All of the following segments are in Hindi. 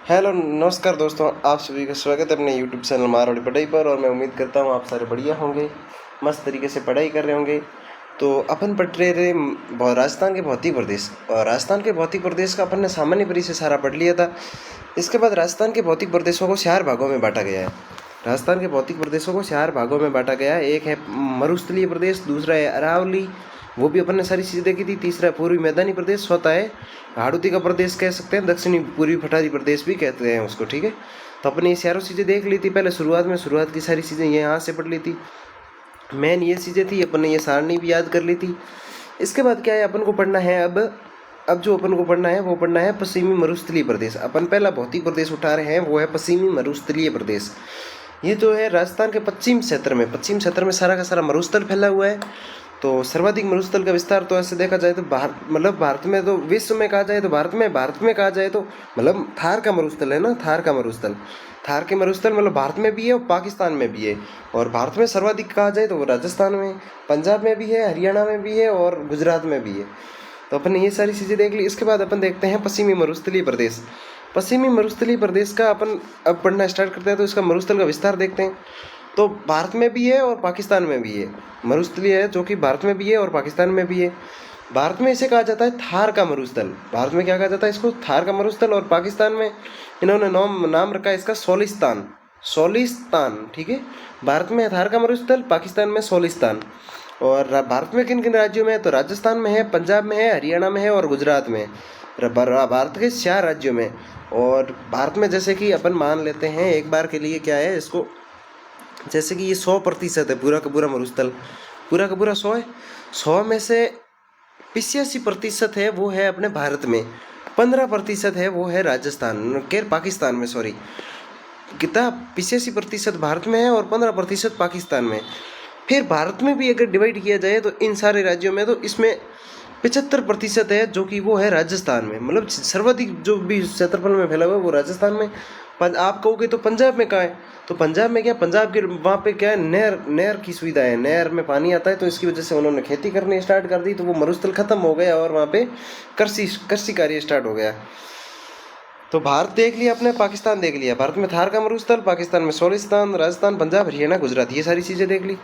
हेलो नमस्कार दोस्तों, आप सभी का स्वागत है अपने यूट्यूब चैनल मारवाड़ी पढ़ाई पर। और मैं उम्मीद करता हूँ आप सारे बढ़िया होंगे, मस्त तरीके से पढ़ाई कर रहे होंगे। तो अपन पढ़ रहे थे राजस्थान के भौतिक प्रदेश, और राजस्थान के भौतिक प्रदेश का अपन ने सामान्य परिचय सारा पढ़ लिया था। इसके बाद राजस्थान के भौतिक प्रदेशों को 4 भागों में बांटा गया है। राजस्थान के भौतिक प्रदेशों को 4 भागों में बांटा गया है। एक है मरुस्थलीय प्रदेश, दूसरा है अरावली, वो भी अपन ने सारी चीज़ें देखी थी। तीसरा पूर्वी मैदानी प्रदेश, चौथा है हाड़ौती का प्रदेश कह सकते हैं, दक्षिणी पूर्वी पठारी प्रदेश भी कहते हैं उसको। ठीक है, तो अपने ये चारों चीज़ें देख ली थी पहले शुरुआत की सारी चीज़ें यहाँ से पढ़ ली थी। मेन ये चीज़ें थी, अपन ने ये सारणी भी याद कर ली थी। इसके बाद क्या है, अपन को पढ़ना है अब जो अपन को पढ़ना है वो पढ़ना है पश्चिमी मरुस्थलीय प्रदेश। अपन पहला भौतिक प्रदेश उठा रहे हैं, वो है पश्चिमी मरुस्थलीय प्रदेश। ये जो है राजस्थान के पश्चिम क्षेत्र में सारा का सारा मरुस्थल फैला हुआ है। तो सर्वाधिक मरुस्थल का विस्तार तो ऐसे देखा जाए तो भारत में, तो विश्व में कहा जाए तो भारत में कहा जाए तो मतलब थार का मरुस्थल है ना, थार के मरुस्थल मतलब भारत में भी है और पाकिस्तान में भी है। और भारत में सर्वाधिक कहा जाए तो वो राजस्थान में, पंजाब में भी है, हरियाणा में भी है और गुजरात में भी है। तो अपन ने ये सारी चीज़ें देख ली। इसके बाद अपन देखते हैं पश्चिमी मरुस्थलीय प्रदेश। पश्चिमी मरुस्थलीय प्रदेश का अपन अब पढ़ना स्टार्ट करते हैं, तो इसका मरुस्थल का विस्तार देखते हैं। तो भारत में भी है और पाकिस्तान में भी है, मरुस्थलीय है जो कि भारत में भी है और पाकिस्तान में भी है। भारत में इसे कहा जाता है थार का मरुस्थल। भारत में क्या कहा जाता है इसको, थार का मरुस्थल। और पाकिस्तान में इन्होंने नाम रखा है इसका सोलिस्तान। ठीक है, भारत में है थार का मरुस्थल, पाकिस्तान में सोलिस्तान। और भारत में किन किन राज्यों में है, तो राजस्थान में है, पंजाब में है, हरियाणा में है और गुजरात में। भारत के 4 राज्यों में। और भारत में जैसे कि अपन मान लेते हैं एक बार के लिए क्या है इसको, जैसे कि ये 100% है पूरा का पूरा मरुस्थल, पूरा का पूरा 100 है। 100 में से 85% है वो है अपने भारत में, 15% है वो है राजस्थान के पाकिस्तान में, सॉरी कितना 85% भारत में है और 15% पाकिस्तान में। फिर भारत में भी अगर डिवाइड किया जाए तो इन सारे राज्यों में, तो इसमें 75% है जो कि वो है राजस्थान में। मतलब सर्वाधिक जो भी क्षेत्रफल में फैला हुआ है वो राजस्थान में। आप कहोगे तो पंजाब में कहाँ है, तो पंजाब में क्या, पंजाब के वहाँ पे क्या है, नहर की सुविधा है, नहर में पानी आता है, तो इसकी वजह से उन्होंने खेती करनी स्टार्ट कर दी, तो वो मरुस्थल खत्म हो गया और वहाँ पे कृषि कार्य स्टार्ट हो गया। तो भारत देख लिया अपने, पाकिस्तान देख लिया। भारत में थार का मरुस्थल, पाकिस्तान में सोलिस्तान, राजस्थान, पंजाब, हरियाणा, गुजरात, ये सारी चीज़ें देख ली।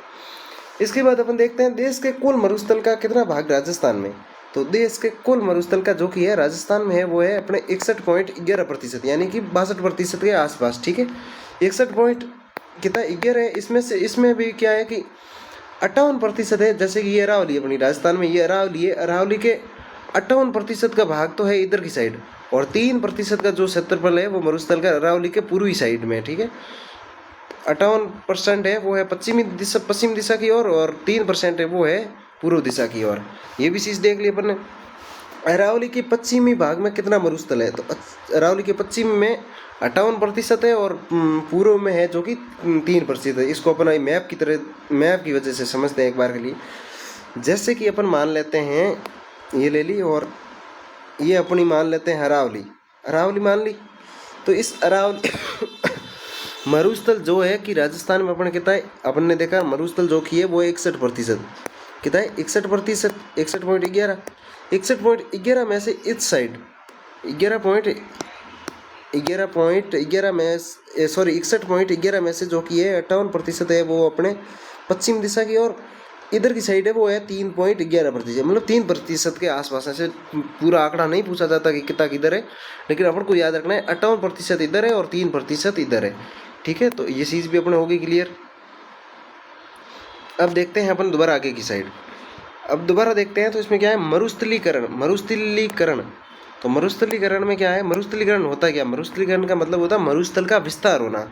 इसके बाद अपन देखते हैं देश के कुल मरुस्थल का कितना भाग राजस्थान में। तो देश के कुल मरुस्थल का जो कि है राजस्थान में है वो है अपने 61.11%, यानी कि 62% के आसपास। ठीक है, 61 पॉइंट कितना 11 है। इसमें भी क्या है कि 58% है। जैसे कि ये अरावली अपनी राजस्थान में, ये अरावली है, अरावली के 58% का भाग तो है इधर की साइड, और 3% का जो क्षेत्रफल है वो मरुस्थल का अरावली के पूर्वी साइड में। ठीक है, 58% है वो है पश्चिम दिशा की ओर, और 3% है वो है पूर्व दिशा की ओर। ये भी चीज़ देख ली अपन ने। अरावली के पश्चिमी भाग में कितना मरुस्थल है, तो अरावली के पश्चिम में 58% है और पूर्व में है जो कि 3% है। इसको अपन मैप की वजह से समझते हैं एक बार के लिए। जैसे कि अपन मान लेते हैं ये ले ली, और ये अपनी मान लेते हैं अरावली मान ली। तो इस अरावली मरुस्थल जो है कि राजस्थान में अपन कितना है, अपन ने देखा मरुस्थल जो कि है वो 61%, कितना है 61%, 61.11, 61.11 में से इस साइड 61.11 में, सॉरी 61.11 में से जो कि है 58% है वो अपने पश्चिम दिशा की, और इधर की साइड है वो है 3.11%, मतलब 3% के आसपास। ऐसे पूरा आंकड़ा नहीं पूछा जाता कि कितना किधर है, लेकिन अपन को याद रखना है 58% इधर है और 3% इधर है। ठीक है, तो ये चीज़ भी अपने होगी क्लियर। अब देखते हैं अपन दोबारा आगे की साइड। अब दोबारा देखते हैं तो इसमें क्या है, मरुस्थलीकरण। तो मरुस्थलीकरण में क्या है, मरुस्थलीकरण होता है क्या, मरुस्थलीकरण का मतलब होता है मरुस्थल का विस्तार होना।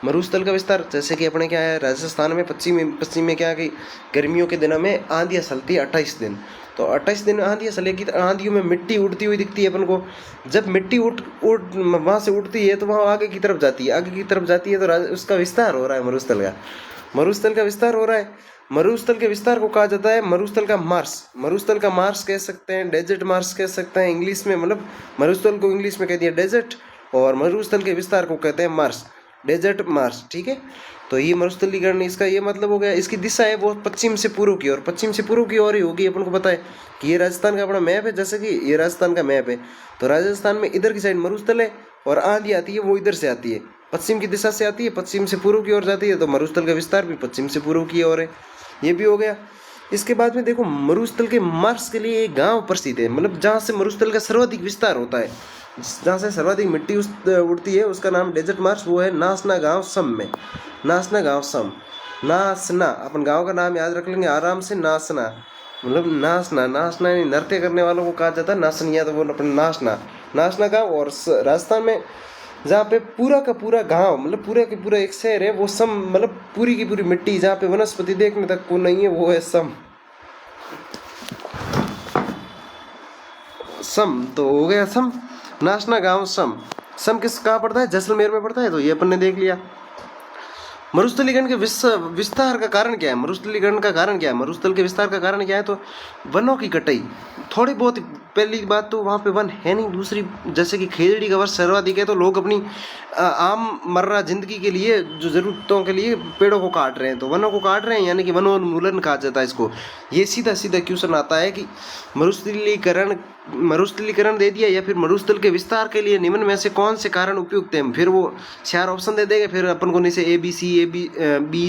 मरुस्थल का विस्तार, जैसे कि अपने क्या है राजस्थान में पश्चिम में क्या है कि गर्मियों के दिनों में आंधियाँ चलती है 28 दिन। तो 28 दिन आंधियाँ चलेगी, तो आंधियों में मिट्टी उड़ती हुई दिखती है अपन को। जब मिट्टी उठ वहाँ से उड़ती है तो वहाँ आगे की तरफ जाती है, तो उसका विस्तार हो रहा है मरुस्थल का विस्तार हो रहा है। मरुस्थल के विस्तार को कहा जाता है मरुस्थल का मार्स कह सकते हैं, डेजर्ट मार्स कह सकते हैं इंग्लिश में। मतलब मरुस्थल को इंग्लिश में कह दिया डेजर्ट, और मरुस्थल के विस्तार को कहते हैं मार्स, डेजर्ट मार्स। ठीक है, तो ये मरुस्थलीकरण, इसका ये मतलब हो गया। इसकी दिशा है वो पश्चिम से पूर्व की ओर ही होगी। अपन को पता है कि ये राजस्थान का अपना मैप है, जैसे कि ये राजस्थान का मैप है, तो राजस्थान में इधर की साइड मरुस्थल है और आंधी आती है वो इधर से आती है, पश्चिम की दिशा से आती है, पश्चिम से पूर्व की ओर जाती है, तो मरुस्थल का विस्तार भी पश्चिम से पूर्व की ओर है। ये भी हो गया। इसके बाद में देखो मरुस्थल के मार्स के लिए एक गांव प्रसिद्ध है, मतलब जहाँ से मरुस्थल का सर्वाधिक विस्तार होता है, जहाँ से सर्वाधिक मिट्टी उड़ती है, उसका नाम डेजर्ट मार्स, वो है नासना गांव सम में। नासना गांव सम, नासना अपन गांव का नाम याद रख लेंगे आराम से, नासना मतलब नाचना, नाचना यानी नृत्य करने वालों को कहा जाता है नाचनिया, तो वो अपने नाचना, नाचना गाँव। और राजस्थान में जहाँ पे पूरा का पूरा गांव मतलब पूरा के पूरा एक शहर है, वो सम मतलब पूरी की पूरी मिट्टी, जहाँ पे वनस्पति देखने तक को नहीं है, वो है सम। सम तो हो गया सम, नाचना गांव सम। सम किस कहाँ पड़ता है? जैसलमेर में पड़ता है, तो ये अपन ने देख लिया। मरुस्थलीकरण के विस्तार का कारण क्या है? मरुस्थलीकरण का कारण क्या है? मरुस्थल के विस्तार का कारण क्या है? तो वनों की कटाई थोड़ी बहुत। पहली बात तो वहाँ पे वन है नहीं, दूसरी जैसे कि खेजड़ी का वर्ष सर्वाधिक है, तो लोग अपनी आम मर्रा जिंदगी के लिए जो ज़रूरतों के लिए पेड़ों को काट रहे हैं, तो वनों को काट रहे हैं, यानी कि वनोन्मूलन कहा जाता है इसको। ये सीधा सीधा क्वेश्चन आता है कि मरुस्थलीकरण दे दिया या फिर मरुस्थल के विस्तार के लिए निम्न में से कौन से कारण उपयुक्त हैं? फिर वो 4 ऑप्शन दे देंगे, फिर अपन को नीचे बी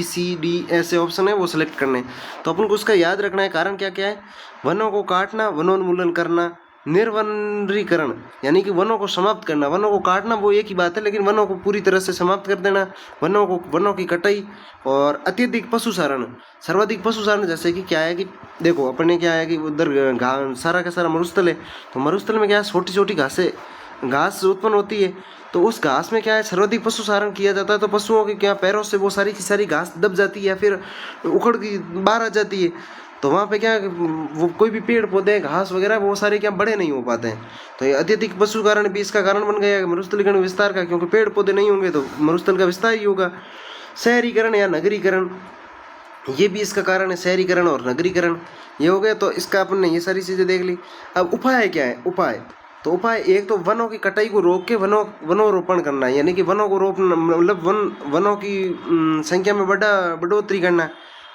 सी डी ऐसे ऑप्शन है, वो सिलेक्ट करने। तो अपन को उसका याद रखना है कारण क्या क्या है। वनों को काटना, वनोन्मूलन करना, निर्वनीकरण यानी कि वनों को समाप्त करना। वनों को काटना वो एक ही बात है, लेकिन वनों को पूरी तरह से समाप्त कर देना, वनों की कटाई। और अत्यधिक पशुचारण, सर्वाधिक पशुचारण जैसे कि क्या है कि देखो अपने क्या है कि उधर सारा का सारा मरुस्थल है, तो मरुस्थल में क्या है छोटी छोटी घास उत्पन्न होती है, तो उस घास में क्या है सर्वाधिक पशुचारण किया जाता है। तो पशुओं के क्या पैरों से वो सारी की सारी घास दब जाती है या फिर उखड़ की बाहर आ जाती है, तो वहाँ पे क्या वो कोई भी पेड़ पौधे घास वगैरह वो सारे क्या बड़े नहीं हो पाते हैं। तो ये अत्यधिक पशुचारण भी इसका कारण बन गया मरुस्थलीकरण विस्तार का, क्योंकि पेड़ पौधे नहीं होंगे तो मरुस्थल का विस्तार ही होगा। शहरीकरण या नगरीकरण, ये भी इसका कारण है, शहरीकरण और नगरीकरण। ये हो गया, तो इसका अपन ने ये सारी चीज़ें देख ली। अब उपाय क्या है? उपाय तो उपाय एक तो वनों की कटाई को रोक के वनोरोपण करना, यानी कि वनों को रोपना मतलब वनों की संख्या में बढ़ोतरी करना,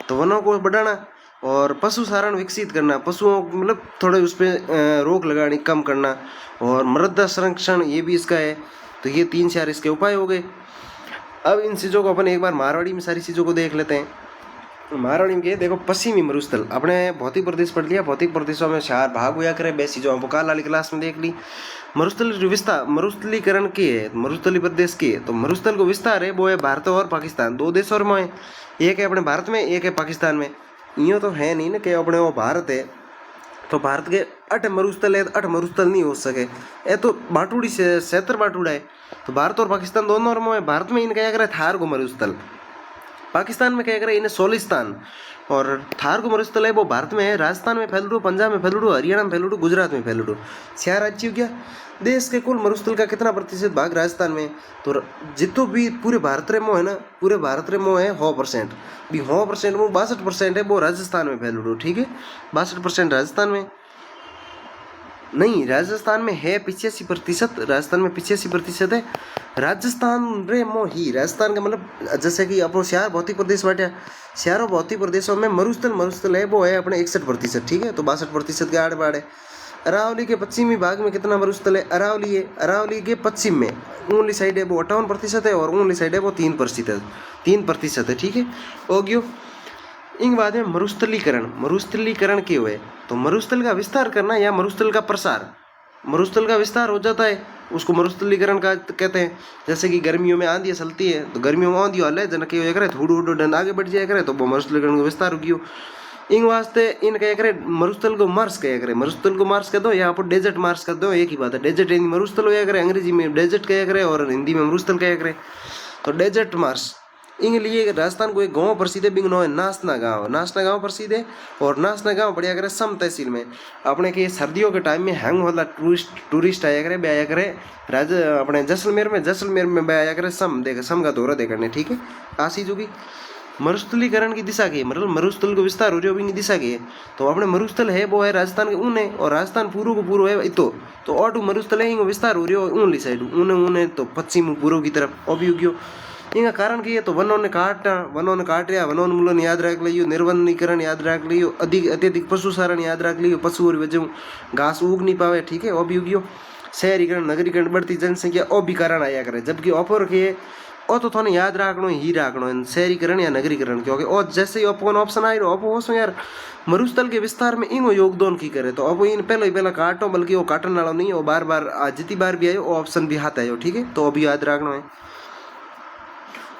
तो वनों को बढ़ाना। और पशुचारण विकसित करना, पशुओं मतलब थोड़े उस पर रोक लगानी, कम करना। और मृदा संरक्षण ये भी इसका है। तो ये 3-4 इसके उपाय हो गए। अब इन चीज़ों को अपन एक बार मारवाड़ी में सारी चीज़ों को देख लेते हैं। मारवाड़ी में क्या देखो, पश्चिमी मरुस्थल अपने भौतिक प्रदेश पढ़ लिया, भौतिक प्रदेशों में 4 भाग हुआ करे, बेस चीज़ों आपको काल वाली क्लास में देख ली। मरुस्थल विस्तार मरुस्थलीकरण की है, मरुस्थली प्रदेश की है, तो मरुस्थल को विस्तार है वो है भारत और पाकिस्तान, 2 देशों में है। एक है अपने भारत में, एक है पाकिस्तान में। यूँ तो है नहीं ना कि अपने वो भारत है तो भारत के 8 मरुस्थल है, 8 मरुस्थल नहीं हो सके, ये तो बाटूड़ी से 76 बाटूड़ा है। तो भारत और पाकिस्तान दोनों में है। भारत में इनका क्या करे थार को मरुस्थल, पाकिस्तान में क्या करे इन्हें सोलिस्तान। और थार को मरुस्थल है वो भारत में है, राजस्थान में फैलुडू, पंजाब में फैलुडू, हरियाणा में फैलुडू, गुजरात में फैलुडू। 4 राज्य हो गया। देश के कुल मरुस्थल का कितना प्रतिशत भाग राजस्थान में? तो जितो भी पूरे भारत रे में है ना, पूरे भारत रे में है 100%, भी 100% में 62% है वो राजस्थान में फैलुडू। ठीक है, 62% राजस्थान में नहीं, राजस्थान में है 85%, राजस्थान में 85% है। राजस्थान रे मो ही राजस्थान का मतलब जैसे कि अपनो 4 भौतिक प्रदेश बांटा, 4 भौतिक प्रदेशों में मरुस्थल है वो है अपने 61%। ठीक है, तो 62% के आड़ बाड़ है। अरावली के पश्चिमी भाग में कितना मरुस्थल है? अरावली है, अरावली के पश्चिम में ऊनली साइड है वो 58% है, और ऊनली साइड है वो 3% है। ठीक है, हो गयो। इन बाद में मरुस्थलीकरण क्यों हुए? तो मरुस्थल का विस्तार करना या मरुस्थल का प्रसार। मरुस्थल का विस्तार हो जाता है, उसको मरुस्थलीकरण का कहते हैं। जैसे कि गर्मियों में आंधी चलती है, तो गर्मियों में आंधी वाले जन के करे थोड़ू डंड आगे बढ़ जाया करे, तो वो मरुस्थलीकरण का विस्तार हो गयो। इन वास्ते इन क्या करे मरुस्थल को मार्स कहा करे, मरुस्थल को मार्स कर दो, यहाँ पर डेजर्ट मार्स कर दो, एक ही बात है। डेजर्ट यानी मरुस्थल होया करे, अंग्रेजी में डेजर्ट कहा करे और हिंदी में मरुस्थल कहा करे। तो डेजर्ट मार्स इन लिए राजस्थान को एक गांव प्रसिद्ध है, बिंगनो है नासना गांव प्रसिद्ध है। और नासना गांव बढ़िया करे सम तहसील में। अपने के सर्दियों के टाइम में हैंग वाला टूरिस्ट आया करे, बे आया करे अपने जैसलमेर में बे आया करे सम का दौरा दे करने। ठीक है, आसी जो की मरुस्थलीकरण की दिशा की मतलब मरुस्थल को विस्तार हो रही दिशा की है। तो अपने मरुस्थल है वो है राजस्थान के ऊन है, और राजस्थान पूर्व को पूर्व है तो और मरुस्थल है विस्तार हो रही है ऊनली साइड ऊन तो पश्चिम पूर्व की तरफ अभियोग्यो। इनका कारण की है तो वनों ने काट रहा, वनोन्मूलन याद रख लियो, निर्वनीकरण याद रख लियो, अत्यधिक पशुचारण याद रख लियो, पशु और वजह घास उग नहीं पावे। ठीक है, अभियोग्यो। शहरीकरण नगरीकरण बढ़ती जनसंख्या ओ भी कारण आया करे। जबकि ओपर के ओ तो थोने याद रखनो ही रखनो शहरीकरण या नगरीकरण, क्योंकि ओ जैसे ही ओपन ऑप्शन आई रो ओपो हो यार मरुस्थल के विस्तार में इनो योगदान की करे। तो अब इन पहले काटो, बल्कि वो काटने वाला नहीं, वो बार बार जितनी बार भी आयो वो ऑप्शन भी हाथ आयो, ठीक है। तो अभी याद रखना है।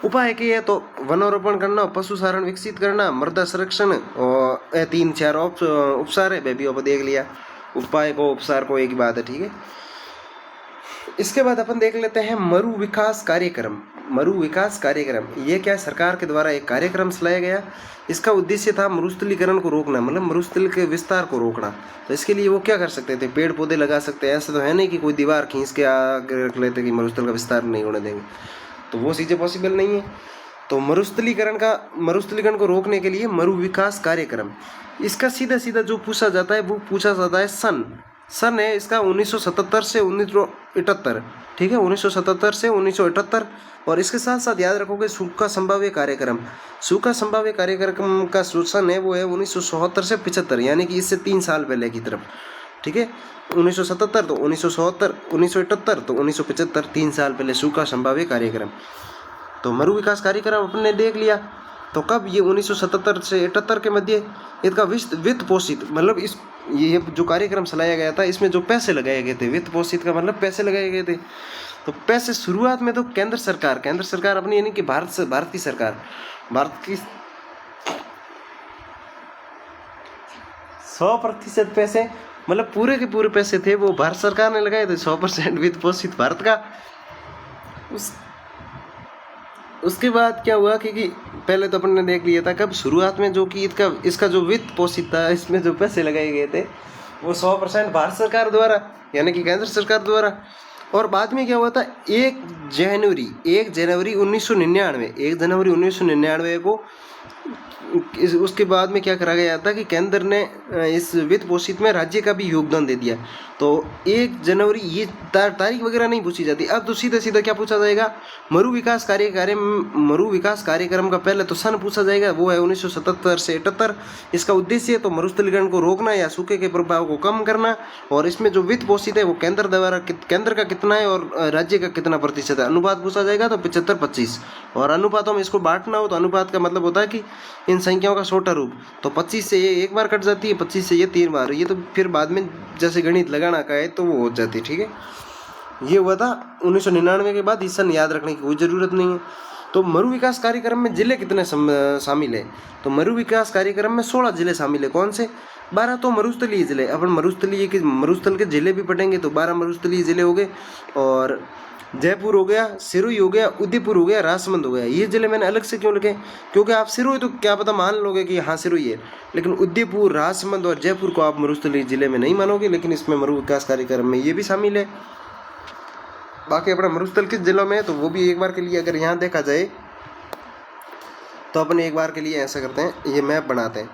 उपाय के है तो वनोरोपण करना, पशु सारण विकसित करना, मृदा संरक्षण और 3-4 उपसार है, भी देख लिया। उपाय को उपसार को एक ही बात है, ठीक है। इसके बाद अपन देख लेते हैं मरु विकास कार्यक्रम। मरु विकास कार्यक्रम ये क्या, सरकार के द्वारा एक कार्यक्रम चलाया गया। इसका उद्देश्य था मरुस्थलीकरण को रोकना, मतलब मरुस्थल के विस्तार को रोकना। तो इसके लिए वो क्या कर सकते थे, पेड़ पौधे लगा सकते हैं। ऐसा तो है नहीं कि कोई दीवार खींच के आगे रख लेते कि मरुस्थल का विस्तार नहीं होने देंगे, तो वो चीज़ें पॉसिबल नहीं है। तो मरुस्थलीकरण को रोकने के लिए मरु विकास कार्यक्रम, इसका सीधा सीधा जो पूछा जाता है वो पूछा जाता है सन है इसका 1977 से 1978, ठीक है, 1977 से 1978। और इसके साथ साथ याद रखोगे सूखा संभाव्य कार्यक्रम। सूखा संभाव्य कार्यक्रम का सूचन है वो है 1974 से 75, यानी कि इससे 3 साल पहले की तरफ, ठीक है। 1977 तो 1974, 1978 तो 1975, 3 साल पहले सूखा संभाव्य कार्यक्रम। तो मरु विकास कार्यक्रम अपने देख लिया। तो कब ये 1977 से 78 के मध्य इसका वित्त पोषित, मतलब इस ये जो कार्यक्रम चलाया गया था इसमें जो पैसे लगाए गए थे, वित्त पोषित का मतलब पैसे लगाए गए थे। तो पैसे शुरुआत में तो केंद्र सरकार अपनी, यानी कि भारत की सरकार, भारत की 100% पैसे, मतलब पूरे के पूरे पैसे थे वो भारत सरकार ने लगाए थे, 100% वित्त पोषित भारत का। उसके बाद क्या हुआ कि पहले तो अपन ने देख लिया था कब शुरुआत में जो कि इसका जो वित्त पोषित था, इसमें जो पैसे लगाए गए थे वो 100% भारत सरकार द्वारा, यानी कि केंद्र सरकार द्वारा। और बाद में क्या हुआ था, 1 जनवरी 1999 को उसके बाद में क्या करा गया था कि केंद्र ने इस वित्त पोषित में राज्य का भी योगदान दे दिया। तो 1 जनवरी ये तारीख वगैरह नहीं पूछी जाती। अब तो सीधा सीधा क्या पूछा जाएगा, मरु विकास कार्यक्रम का पहले तो सन पूछा जाएगा, वो है 1977 से 78। इसका उद्देश्य तो मरुस्थलीकरण को रोकना या सूखे के प्रभाव को कम करना। और इसमें जो वित्त पोषित है वो केंद्र का कितना है और राज्य का कितना प्रतिशत है। अनुपात पूछा जाएगा तो 75-25। और अनुपातों में इसको बांटना हो तो अनुपात का मतलब होता है कि इन संख्याओं का छोटा रूप। तो 25 से ये एक बार कट जाती है, 25 से ये 3 बार, ये तो फिर बाद में जैसे गणित लगाना का है तो वो हो जाती है, ठीक है। ये हुआ था 1999 के बाद, इस सन याद रखने की कोई ज़रूरत नहीं है। तो मरु विकास कार्यक्रम में जिले कितने शामिल है, तो मरु विकास कार्यक्रम में 16 जिले शामिल है। कौन से, 12 तो मरुस्थलीय जिले, अपन मरुस्थल के जिले भी पढ़ेंगे तो 12 मरुस्थलीय जिले हो गए। और जयपुर हो गया, सिरोही हो गया, उदयपुर हो गया, राजसमंद हो गया। ये जिले मैंने अलग से क्यों लिखे, क्योंकि आप सिरोही तो क्या पता मान लोगे कि हाँ सिरोही है, लेकिन उदयपुर, राजसमंद और जयपुर को आप मरुस्थलीय जिले में नहीं मानोगे, लेकिन इसमें मरु विकास कार्यक्रम में ये भी शामिल है। बाकी अपना मरुस्थल किस जिलों में है तो वो भी एक बार के लिए अगर यहाँ देखा जाए तो अपन एक बार के लिए ऐसा करते हैं, ये मैप बनाते हैं।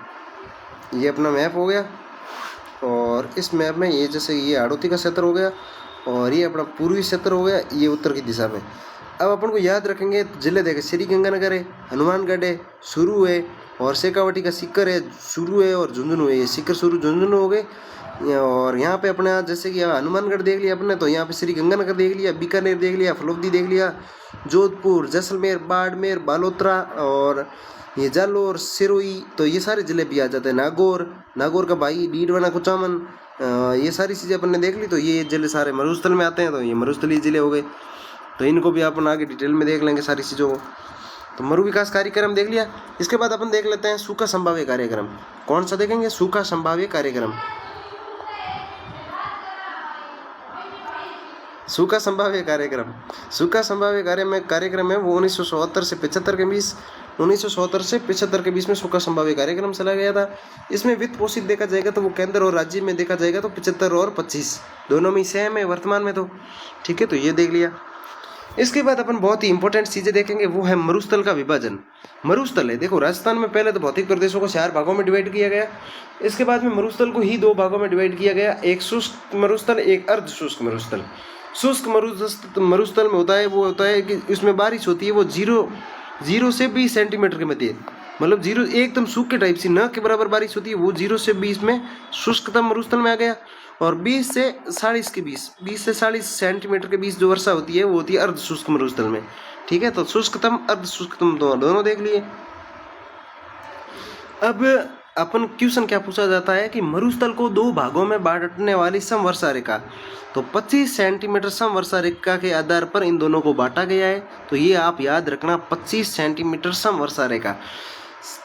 ये अपना मैप हो गया और इस मैप में ये जैसे ये हाड़ौती का क्षेत्र हो गया और ये अपना पूर्वी क्षेत्र हो गया, ये उत्तर की दिशा में। अब अपन को याद रखेंगे जिले देखे, श्री गंगानगर है, हनुमानगढ़ है, सुरू है और शेखावाटी का सीकर है, सुरू है और झुंझुनू है। ये सीकर सुरू झुंझुनू हो गए। और यहाँ पे अपने जैसे कि हनुमानगढ़ देख लिया अपने, तो यहाँ पे श्री गंगानगर देख लिया, बीकानेर देख लिया, फलोदी देख लिया, जोधपुर, जैसलमेर, बाड़मेर, बालोतरा और ये जालोर, सिरोही, तो ये सारे जिले भी आ जाते हैं। नागौर का भाई डीडवाना, कुचामन, ये सारी चीज़ें अपन ने देख ली। तो ये जिले सारे मरुस्थल में आते हैं, तो ये मरुस्थलीय जिले हो गए। तो इनको भी अपन आगे डिटेल में देख लेंगे सारी चीज़ों को। तो मरु विकास कार्यक्रम देख लिया। इसके बाद अपन देख लेते हैं सूखा संभाव्य कार्यक्रम। कौन सा देखेंगे, सूखा संभाव्य कार्यक्रम। सूखा संभाव्य कार्यक्रम है वो 1974 से 75 के बीच, 1974 से 75 के बीच में सूखा संभाव्य कार्यक्रम चला गया था। इसमें वित्त पोषित देखा जाएगा तो वो केंद्र और राज्य में देखा जाएगा तो 75 और 25 दोनों में सेम है वर्तमान में, तो ठीक है। तो ये देख लिया। इसके बाद अपन बहुत ही इंपॉर्टेंट चीज़ें देखेंगे, वो है मरुस्थल का विभाजन। मरुस्थल है, देखो राजस्थान में पहले तो भौतिक प्रदेशों को 4 भागों में डिवाइड किया गया। इसके बाद में मरुस्थल को ही 2 भागों में डिवाइड किया गया, एक शुष्क मरुस्थल, एक अर्ध शुष्क मरुस्थल। शुष्क मरुस्थल में होता है कि इसमें बारिश होती है वो 0 से 20 सेंटीमीटर के मध्य, मतलब 0 एकदम सूखे टाइप सी न के बराबर बारिश होती है, वो 0 से 20 में शुष्कतम मरुस्थल में आ गया। और 20 से 40 के बीच, 20 से 40 सेंटीमीटर के बीच जो वर्षा होती है वो होती है अर्ध शुष्क मरुस्थल में। ठीक है, तो शुष्कतम अर्ध शुष्कतम दोनों देख लिए। अब अपन क्वेश्चन क्या पूछा जाता है कि मरुस्थल को दो भागों में बांटने वाली समवर्षा रेखा, तो 25 सेंटीमीटर समवर्षा रेखा के आधार पर इन दोनों को बांटा गया है। तो ये आप याद रखना, 25 सेंटीमीटर समवर्षा रेखा,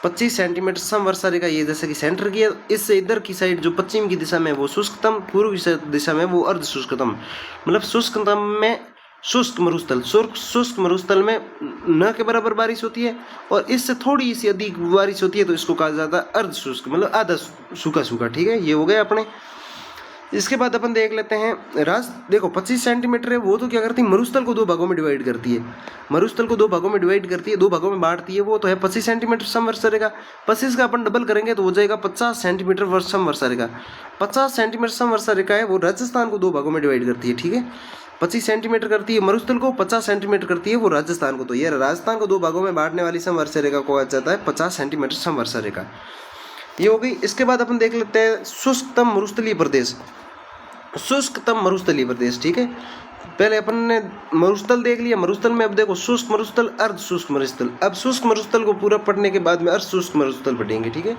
25 सेंटीमीटर समवर्षा रेखा ये जैसे कि सेंटर की है, इससे इधर की साइड जो पश्चिम की दिशा में वो शुष्कतम, पूर्व की दिशा में वो अर्ध शुष्कतम, मतलब शुष्कतम में शुष्क मरुस्थल, शुष्क मरुस्थल में न के बराबर बारिश होती है और इससे थोड़ी सी अधिक बारिश होती है, तो इसको कहा जाता है अर्ध शुष्क, मतलब आधा सूखा सूखा। ठीक है, ये हो गया अपने। इसके बाद अपन देख लेते हैं देखो 25 सेंटीमीटर है, वो तो क्या करती है, मरुस्थल को दो भागों में डिवाइड करती है, मरुस्थल को दो भागों में डिवाइड करती है, दो भागों में बांटती है, वो तो है 25 सेंटीमीटर समवर्षा रेखा। 25 का अपन डबल करेंगे तो हो जाएगा 50 सेंटीमीटर समवर्षा रेखा। 50 सेंटीमीटर समवर्षा रेखा है वो राजस्थान को दो भागों में डिवाइड करती है। ठीक है, 25 सेंटीमीटर करती है मरुस्थल को, 50 सेंटीमीटर करती है वो राजस्थान को। तो ये राजस्थान को दो भागों में बांटने वाली समवर्षा रेखा को कहा जाता है 50 सेंटीमीटर समवर्षा रेखा, ये हो गई। इसके बाद अपन देख लेते हैं शुष्कतम मरुस्थलीय प्रदेश, शुष्कतम मरुस्थलीय प्रदेश। ठीक है, पहले अपन ने मरुस्थल देख लिया, मरुस्थल में अब देखो शुष्क मरुस्थल, अर्ध शुष्क मरुस्थल। अब शुष्क मरुस्थल को पूरा पढ़ने के बाद में अर्ध शुष्क मरुस्थल पढ़ेंगे। ठीक है,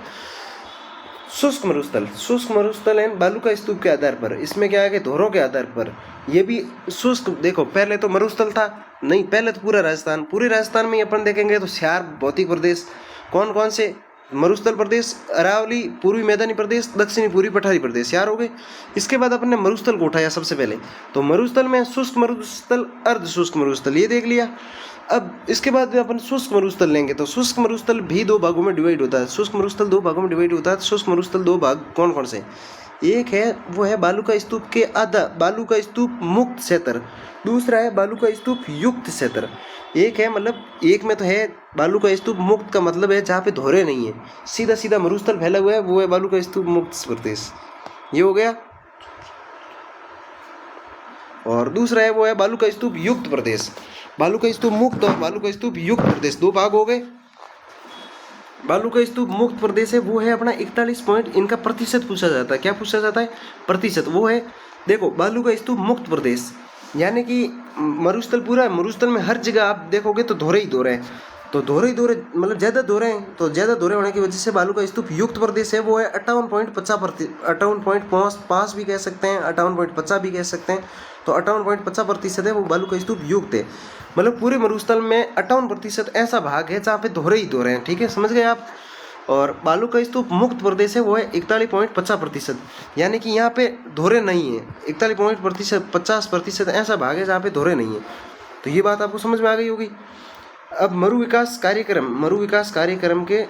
शुष्क मरुस्थल, शुष्क मरुस्थल है बालू का स्तूप के आधार पर, इसमें क्या है कि धोरों के आधार पर ये भी शुष्क। देखो पहले तो मरुस्थल था नहीं, पहले तो पूरा राजस्थान, पूरे राजस्थान में अपन देखेंगे तो 4 भौतिक प्रदेश, कौन कौन से, मरुस्थल प्रदेश, अरावली, पूर्वी मैदानी प्रदेश, दक्षिणी पूर्वी पठारी प्रदेश, 4 हो गए। इसके बाद अपन ने मरुस्थल को उठाया सबसे पहले, तो मरुस्थल में शुष्क मरुस्थल, अर्ध शुष्क मरुस्थल, ये देख लिया। अब इसके बाद अपन शुष्क मरुस्थल लेंगे, तो शुष्क मरुस्थल भी दो भागों में डिवाइड होता है, शुष्क मरुस्थल दो भागों में डिवाइड होता है। शुष्क मरुस्थल दो भाग कौन कौन से, एक है वो है बालू का स्तूप के आधा, बालू का स्तूप मुक्त क्षेत्र, दूसरा है बालू का स्तूप युक्त क्षेत्र। एक है मतलब एक में तो है बालू का स्तूप मुक्त, का मतलब है जहाँ पे धोरे नहीं है, सीधा सीधा मरुस्थल फैला हुआ है, वो है बालू का स्तूप मुक्त प्रदेश, ये हो गया। और दूसरा है वो है बालू का स्तूप युक्त प्रदेश, बालू का स्तूप मुक्त और बालू का स्तूप युक्त प्रदेश, दो भाग हो गए। बालू का स्तूप मुक्त प्रदेश है वो है अपना 41 पॉइंट, इनका प्रतिशत पूछा जाता है, क्या पूछा जाता है, प्रतिशत। वो है देखो बालू का स्तूप मुक्त प्रदेश, यानी कि मरुस्थल पूरा, मरुस्थल में हर जगह आप देखोगे तो धोरे ही धोरे हैं, तो धोरे ही धोरे मतलब ज़्यादा धोरे हैं, तो ज़्यादा धोरे होने की वजह से बालू का स्तूप युक्त प्रदेश है वो है 58.50%, 58.5 भी कह सकते हैं, 58.50 भी कह सकते हैं, तो 58.50% है वो बालू का स्तूप युक्त है। मतलब पूरे मरुस्थल में 58% ऐसा भाग है जहाँ पे धोरे ही धोरे हैं। ठीक है, समझ गए आप। और बालू का स्तूप मुक्त प्रदेश है वो है 41.50%, यानी कि यहाँ पे धोरे नहीं है, 41.50% ऐसा भाग है जहाँ पे धोरे नहीं है। तो ये बात आपको समझ में आ गई होगी। अब मरु विकास कार्यक्रम के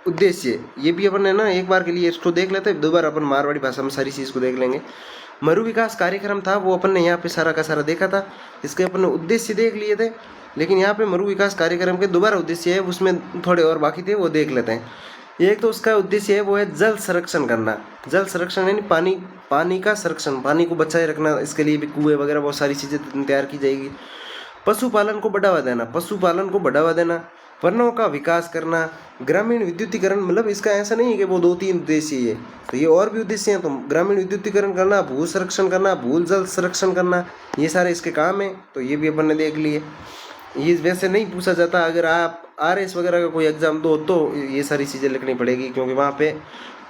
उद्देश्य, ये भी अपन है ना एक बार के लिए इसको देख लेते हैं, 2 बार अपन मारवाड़ी भाषा में सारी चीज़ को देख लेंगे। मरु विकास कार्यक्रम था वो अपन ने यहाँ पे सारा का सारा देखा था, इसके अपन ने उद्देश्य देख लिए थे, लेकिन यहाँ पे मरु विकास कार्यक्रम के दोबारा उद्देश्य है, उसमें थोड़े और बाकी थे, वो देख लेते हैं। एक तो उसका उद्देश्य है वो है जल संरक्षण करना, जल संरक्षण यानी पानी का संरक्षण, पानी को बचाए रखना, इसके लिए भी कुएं वगैरह बहुत सारी चीज़ें तैयार की जाएगी। पशुपालन को बढ़ावा देना, वनों का विकास करना, ग्रामीण विद्युतीकरण, मतलब इसका ऐसा नहीं है कि वो 2-3 उद्देश्य है, तो ये और भी उद्देश्य हैं। तो ग्रामीण विद्युतीकरण करना, भू संरक्षण करना, भू जल संरक्षण करना, ये सारे इसके काम है, तो ये भी अपन ने देख लिए। ये वैसे नहीं पूछा जाता, अगर आप RS वगैरह का कोई एग्जाम दो तो ये सारी चीज़ें लिखनी पड़ेगी, क्योंकि वहाँ पे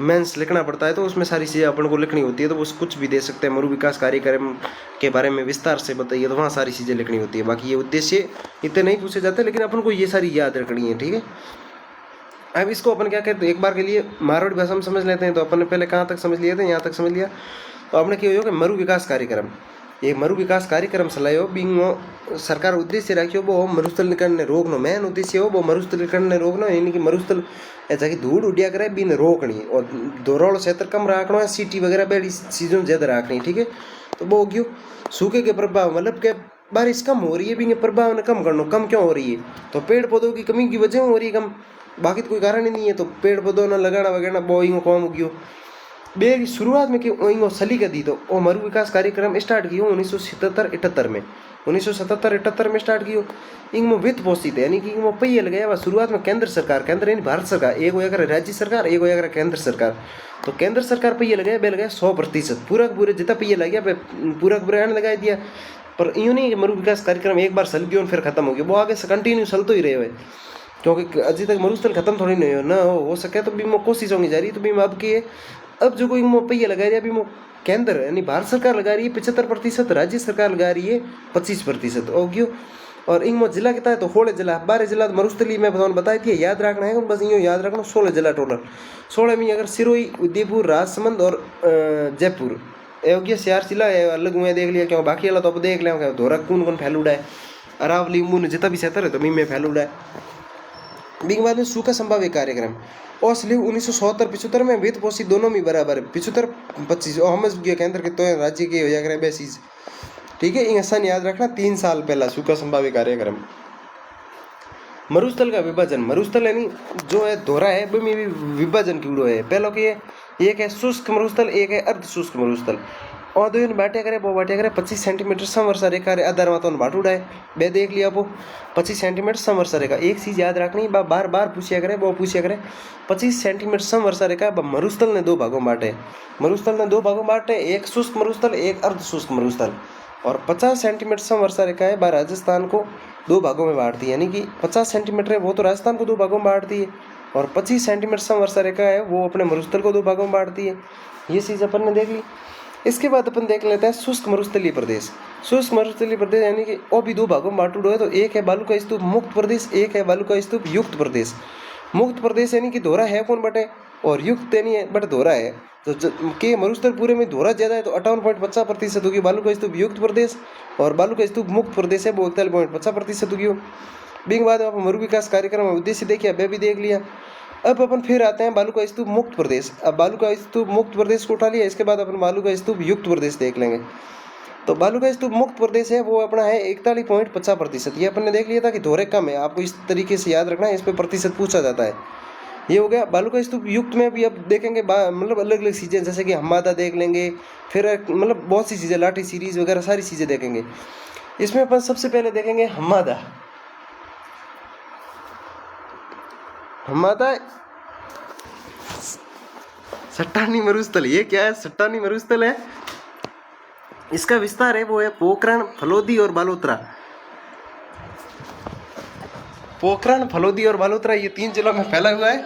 मेंस लिखना पड़ता है, तो उसमें सारी चीज़ें अपन को लिखनी होती है, तो वो कुछ भी दे सकते हैं। मरु विकास कार्यक्रम के बारे में विस्तार से बताइए, तो वहाँ सारी चीज़ें लिखनी होती है। बाकी ये उद्देश्य इतने नहीं पूछे जाते, लेकिन अपन को ये सारी याद रखनी है। ठीक है, अब इसको अपन क्या कहते हैं, एक बार के लिए मारवाड़ी भाषा में समझ लेते हैं। तो अपन ने पहले कहाँ तक समझ लिए थे, यहाँ तक समझ लिया। तो आपने क्या हो कि मरु विकास कार्यक्रम, ये मरु विकास कार्यक्रम चलायो बिंग सरकार उद्देश्य राखियो वो मरुस्थलीकरण ने रोकनो, मेन उद्देश्य हो वो मरुस्थलीकरण ने रोकनो, यानी कि मरुस्थल ऐसा कि धूड़ उड़िया करे बिन रोकनी, और दोरोड़ क्षेत्र कम राखना है, सिटी वगैरह बड़ी चीज़ों ज़्यादा राखनी। ठीक है, तो वो क्यों सूखे के प्रभाव, मतलब के बारिश कम हो रही है, बिंग प्रभाव ने कम करना, कम क्यों हो रही है, तो पेड़ पौधों की कमी की वजह हो रही है कम, बाकी तो कोई कारण ही नहीं है। तो पेड़ पौधों ने लगाना वगैरह वो इंगो कम उगियो बे की शुरुआत में कि इंगो सली कर दी, तो वो मरु विकास कार्यक्रम स्टार्ट किया 1977-78 में। 1977-78 में स्टार्ट कियो। इनमें वित्त पोषित है, यानी कि इनमें पहिए लगाया हुआ शुरुआत में केंद्र सरकार, केंद्र यानी भारत सरकार, एक होया करे राज्य सरकार, एक होया करे केंद्र सरकार। तो केंद्र सरकार पहिए लगाया, बे लगाया 100%, पूरा पूरे जितना पहिए लग गया पूरा पूरा एंड लगा दिया। पर यूँ नहीं कि मरु विकास कार्यक्रम एक बार चल गया फिर खत्म हो गया, वो आगे से कंटिन्यू चलते ही रहे हुए, क्योंकि अभी तक मरुस्थल खत्म थोड़ी नहीं हो ना हो सके तो भी मैं कोशिश होगी जा रही। तो भी अब की अब जो कोई पहिया लगा रही है अभी केंद्र यानी भारत सरकार लगा रही है 75%, राज्य सरकार लगा रही है 25% हो गयो। और इनमें जिला कितना है तो 16 जिला, 12 जिला तो मरुस्थली में बताई थी, याद रखना है बस, यूँ याद रखना 16 जिला टोटल। 16 में अगर सिरोही, उदयपुर, राजसमंद और जयपुर योग्य 4 जिला अलग हुए देख लिया, क्यों बाकी वाला तो अब देख लिया धोरा कौन कौन फैलूड़ा है, अरावली मुन जितना भी क्षेत्र है तो मी में फैलूड़ा है। बिग बाद में सूखा संभाव्य कार्यक्रम और स्लीव 1976-75 में वित्त पोषित दोनों में बराबर है, 75-25 और हम केंद्र के तो राज्य के हो जाएगा बेसिस, ठीक है। इंसान याद रखना 3 साल पहला सूखा संभाव्य कार्यक्रम। मरुस्थल का विभाजन, मरुस्थल यानी जो है धोरा है वो में भी विभाजन क्यों है, पहला कि एक है शुष्क मरुस्थल, एक है अर्ध शुष्क मरुस्थल। और दो बाटिया करे वो बाटिया करे 25 सेंटीमीटर समवर्षा रेखा आधार माता बाटूड़ा है, बे देख लिया वो 25 सेंटीमीटर समवर्षा रेखा। एक चीज याद रखनी बार बार पूछिया करे, वो पूछिया करे 25 सेंटीमीटर समवर्षा रेखा। मरुस्थल ने 2 भागों बांटे, मरुस्थल ने 2 भागों बांटे, एक शुष्क मरुस्थल एक अर्ध शुष्क मरुस्थल। और 50 सेंटीमीटर समवर्षा रेखा है वह राजस्थान को 2 भागों में बांटती है, यानी कि 50 सेंटीमीटर है वो तो राजस्थान को 2 भागों में बांटती है, और 25 सेंटीमीटर समवर्षा रेखा है वो अपने मरुस्थल को 2 भागों में बांटती है। ये चीज़ अपन ने देख ली। इसके बाद अपन देख लेते हैं शुष्क मरुस्थलीय प्रदेश। शुष्क मरुस्थलीय प्रदेश यानी कि वो भी 2 भागों में बांटूड़ा है, तो एक है बालू का स्तूप मुक्त प्रदेश, एक है बालू का स्तूप युक्त प्रदेश। मुक्त प्रदेश यानी कि धोरा है कौन बटे, और युक्त यानी है बट धोरा है, तो के मरुस्थल पूरे में धोरा ज्यादा है तो 58.50% होगी बालू का स्तूप युक्त प्रदेश, और बालू का स्तूप मुक्त प्रदेश है वो 41.50% होगी। बिंग बाद आप मरु विकास कार्यक्रम उद्देश्य देखिए, वे भी देख लिया। अब अपन फिर आते हैं बालू का स्तूप मुक्त प्रदेश। अब बालू का स्तूप मुक्त प्रदेश को उठा लिया, इसके बाद अपन बालू का स्तूप युक्त प्रदेश देख लेंगे। तो बालू का स्तूप मुक्त प्रदेश है वो अपना है 41.50%। ये अपन ने देख लिया था कि धोरे कम है, आपको इस तरीके से याद रखना है, इस पे प्रतिशत पूछा जाता है। ये हो गया बालू का स्तूप युक्त में भी अब देखेंगे मतलब अलग अलग चीज़ें, जैसे कि हमादा देख लेंगे, फिर मतलब बहुत सी चीज़ें लाठी सीरीज वगैरह सारी चीज़ें देखेंगे। इसमें अपन सबसे पहले देखेंगे हमादा। हमादा सट्टानी मरुस्थल, ये क्या है? सट्टानी मरुस्थल है, इसका विस्तार है वो है पोखरण, फलोदी और बालोतरा। पोखरण, फलोदी और बालोतरा ये 3 जिलों में फैला हुआ है,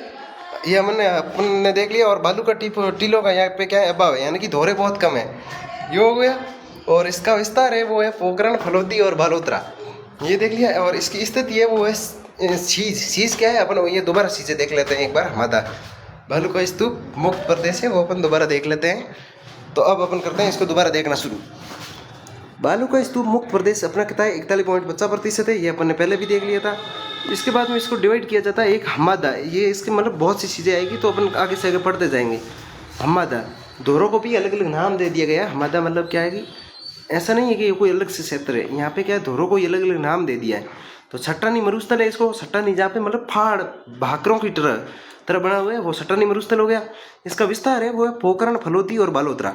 ये हमने अपन ने देख लिया। और बालू का टीलों का यहाँ पे क्या है अभाव है, यानी कि धोरे बहुत कम है, ये हो गया। और इसका विस्तार है वो है पोखरण, फलोदी और बालोतरा, ये देख लिया। और इसकी स्थिति है वो है शीश क्या है, अपन ये दोबारा चीज़ें देख लेते हैं एक बार। हमादा बालू का स्तूप मुक्त प्रदेश है वो अपन दोबारा देख लेते हैं। तो अब अपन करते हैं इसको दोबारा देखना शुरू। बालू का स्तूप मुक्त प्रदेश अपना कितना है 41.50% है, ये अपन ने पहले भी देख लिया था। इसके बाद में इसको डिवाइड किया जाता है एक हमादा, ये इसके मतलब बहुत सी चीज़ें आएगी तो अपन आगे से आगे पढ़ते जाएंगे। हमादा धोरों को भी अलग अलग नाम दे दिया गया। हमादा मतलब क्या है कि ऐसा नहीं है कि ये कोई अलग से क्षेत्र है, यहाँ पे क्या है धोरों को अलग अलग नाम दे दिया है। तो सट्टानी मरुस्थल है, इसको सट्टानी जहाँ पे मतलब फाड़ भाकरों की तरह बना हुआ है वो सट्टानी मरुस्थल हो गया। इसका विस्तार है वो है पोखरण, फलोदी और बालोतरा।